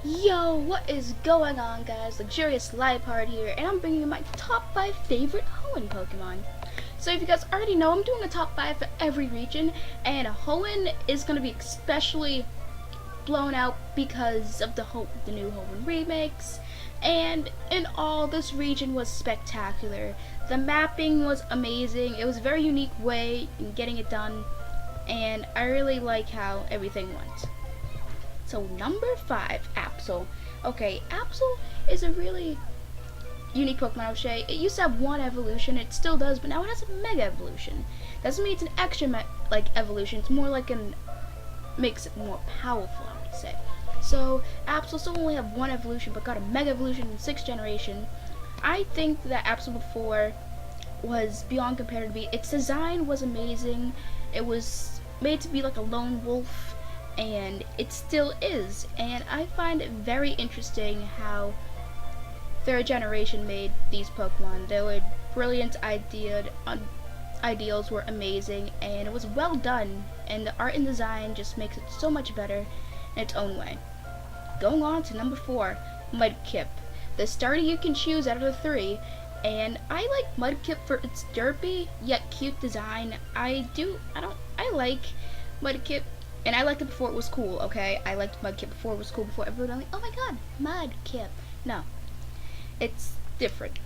Yo, what is going on, guys? Luxurious Liepard here, and I'm bringing you my top 5 favorite Hoenn Pokemon. So if you guys already know, I'm doing a top 5 for every region, and Hoenn is going to be especially blown out because of the new Hoenn remakes, and in all, this region was spectacular. The mapping was amazing. It was a very unique way in getting it done, and I really like how everything went. So number 5, Absol. Okay, Absol is a really unique Pokemon, I would say. It used to have one evolution, it still does, but now it has a Mega Evolution. Doesn't mean it's an extra evolution, it's more like makes it more powerful, I would say. So Absol still only have one evolution, but got a Mega Evolution in 6th generation. I think that Absol before was beyond compared to be. Its design was amazing. It was made to be like a lone wolf, and it still is, and I find it very interesting how 3rd generation made these Pokemon. They were brilliant ideals were amazing, and it was well done, and the art and design just makes it so much better in its own way. Going on to number 4, Mudkip. The starter you can choose out of the 3, and I like Mudkip for its derpy yet cute design. I like Mudkip. And I liked it before it was cool, okay? I liked Mudkip before it was cool, before everyone was like, oh my god, Mudkip. No, it's different.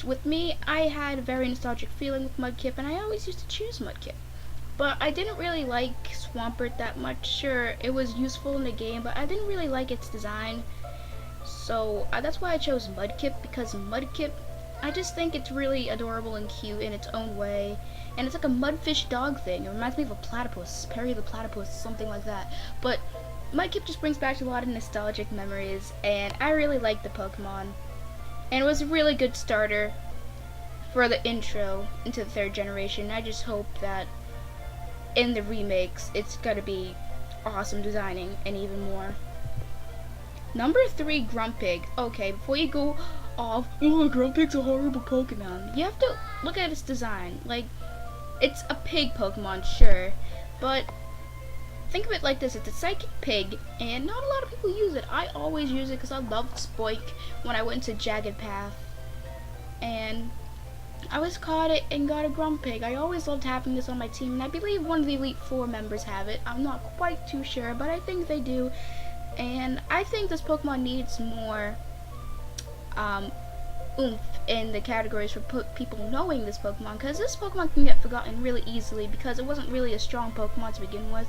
With me, I had a very nostalgic feeling with Mudkip, and I always used to choose Mudkip. But I didn't really like Swampert that much. Sure, it was useful in the game, but I didn't really like its design. So that's why I chose Mudkip, because Mudkip, I just think it's really adorable and cute in its own way. And it's like a mudfish dog thing. It reminds me of a platypus, Perry the Platypus, something like that. But Mudkip just brings back a lot of nostalgic memories, and I really like the Pokemon. And it was a really good starter for the intro into the 3rd generation. I just hope that in the remakes, it's gonna be awesome designing and even more. Number 3, Grumpig. Okay, before you go off, oh, Grumpig's a horrible Pokemon, you have to look at its design. Like, it's a pig Pokemon, sure, but think of it like this. It's a psychic pig, and not a lot of people use it. I always use it because I loved Spoik when I went to Jagged Path, and I always caught it and got a Grumpig. I always loved having this on my team, and I believe one of the Elite 4 members have it. I'm not quite too sure, but I think they do, and I think this Pokemon needs more oomph in the categories for people knowing this Pokemon, because this Pokemon can get forgotten really easily because it wasn't really a strong Pokemon to begin with,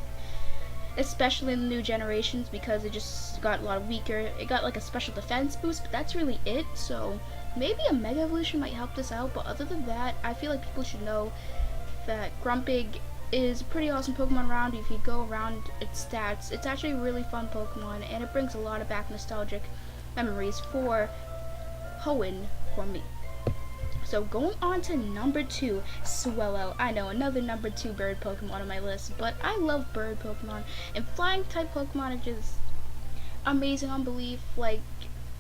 especially in the new generations, because it just got a lot weaker. It got like a special defense boost, but that's really it. So maybe a Mega Evolution might help this out, but other than that, I feel like people should know that Grumpig is a pretty awesome Pokemon around. If you go around its stats, it's actually a really fun Pokemon, and it brings a lot of back nostalgic memories for Hoenn for me. So going on to number 2, Swellow. I know, another number 2 bird Pokemon on my list, but I love bird Pokemon, and flying type Pokemon are just amazing on belief. Like,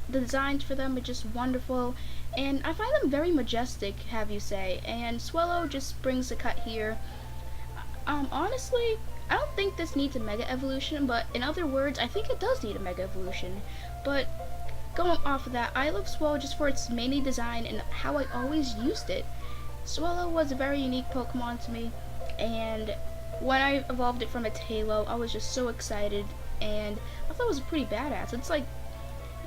the designs for them are just wonderful, and I find them very majestic, have you say, and Swellow just brings the cut here. Honestly, I don't think this needs a Mega Evolution, but in other words, I think it does need a Mega Evolution. But going off of that, I love Swellow just for its mainly design and how I always used it. Swellow was a very unique Pokemon to me, and when I evolved it from its Halo, I was just so excited, and I thought it was pretty badass. It's like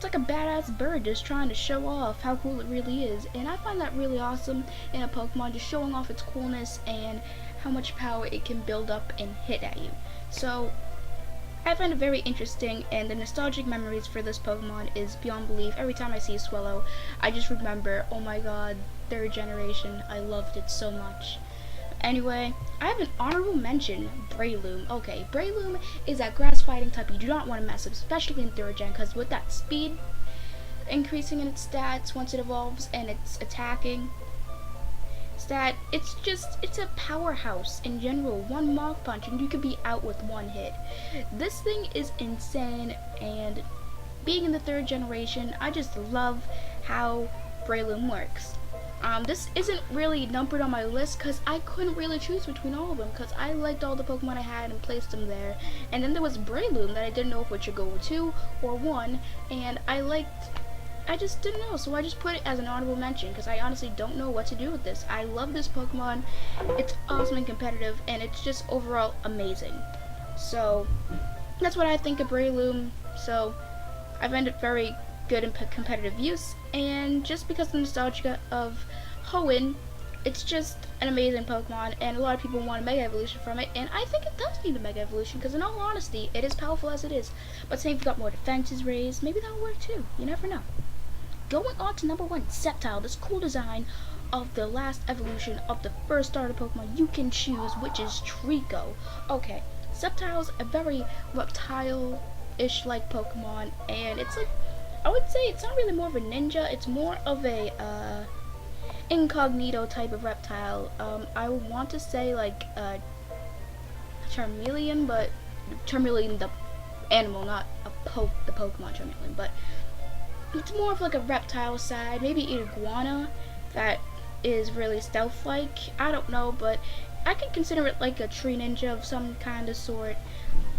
a badass bird just trying to show off how cool it really is, and I find that really awesome in a Pokemon, just showing off its coolness and how much power it can build up and hit at you. So I find it very interesting, and the nostalgic memories for this Pokemon is beyond belief. Every time I see Swellow, I just remember, oh my god, 3rd generation, I loved it so much. Anyway, I have an honorable mention, Breloom. Okay, Breloom is that grass fighting type you do not want to mess up, especially in 3rd gen, because with that speed increasing in its stats once it evolves and it's attacking stat, it's a powerhouse in general. One Mach Punch and you could be out with one hit. This thing is insane, and being in the 3rd generation, I just love how Breloom works. This isn't really numbered on my list because I couldn't really choose between all of them because I liked all the Pokemon I had and placed them there. And then there was Breloom that I didn't know if it should go 2 or 1, and I just didn't know, so I just put it as an honorable mention because I honestly don't know what to do with this. I love this Pokemon. It's awesome and competitive, and it's just overall amazing. So that's what I think of Breloom. So I find it very good in competitive use, and just because of the nostalgia of Hoenn, it's just an amazing Pokemon, and a lot of people want a Mega Evolution from it, and I think it does need a Mega Evolution, because in all honesty, it is powerful as it is, but say if you got more defenses raised, maybe that'll work too, you never know. Going on to number 1, Sceptile, this cool design of the last evolution of the first starter Pokemon you can choose, which is Trico. Okay, Sceptile's a very reptile-ish like Pokemon, and it's like, I would say it's not really more of a ninja, it's more of a incognito type of reptile. I would want to say like Charmeleon, but Charmeleon the animal, not the Pokemon Charmeleon, but it's more of like a reptile side, maybe an iguana that is really stealth-like. I don't know, but I could consider it like a tree ninja of some kind of sort.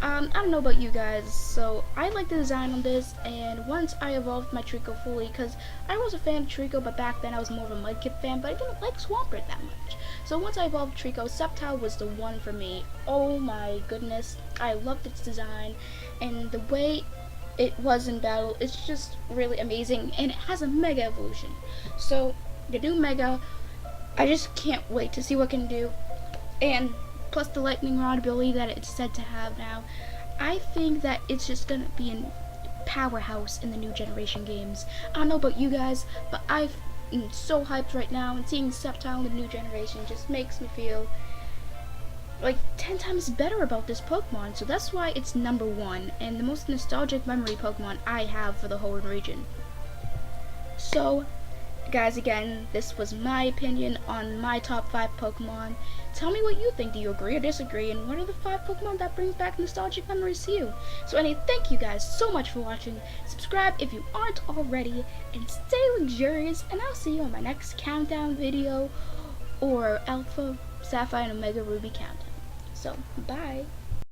I don't know about you guys, so I like the design on this, and once I evolved my Trico fully, because I was a fan of Trico, but back then I was more of a Mudkip fan, but I didn't like Swampert that much. So once I evolved Trico, Sceptile was the one for me. Oh my goodness, I loved its design, and the way it was in battle, it's just really amazing, and it has a Mega Evolution. So the new Mega, I just can't wait to see what it can do, and plus the Lightning Rod ability that it's said to have now, I think that it's just gonna be a powerhouse in the new generation games. I don't know about you guys, but I'm so hyped right now, and seeing Sceptile in the new generation just makes me feel like 10 times better about this Pokemon, so that's why it's number 1, and the most nostalgic memory Pokemon I have for the Hoenn region. So, guys, again, this was my opinion on my top 5 Pokemon. Tell me what you think. Do you agree or disagree? And what are the 5 Pokemon that brings back nostalgic memories to you? So anyway, thank you guys so much for watching. Subscribe if you aren't already, and stay luxurious, and I'll see you on my next countdown video, or Alpha, Sapphire, and Omega Ruby countdown. So, bye.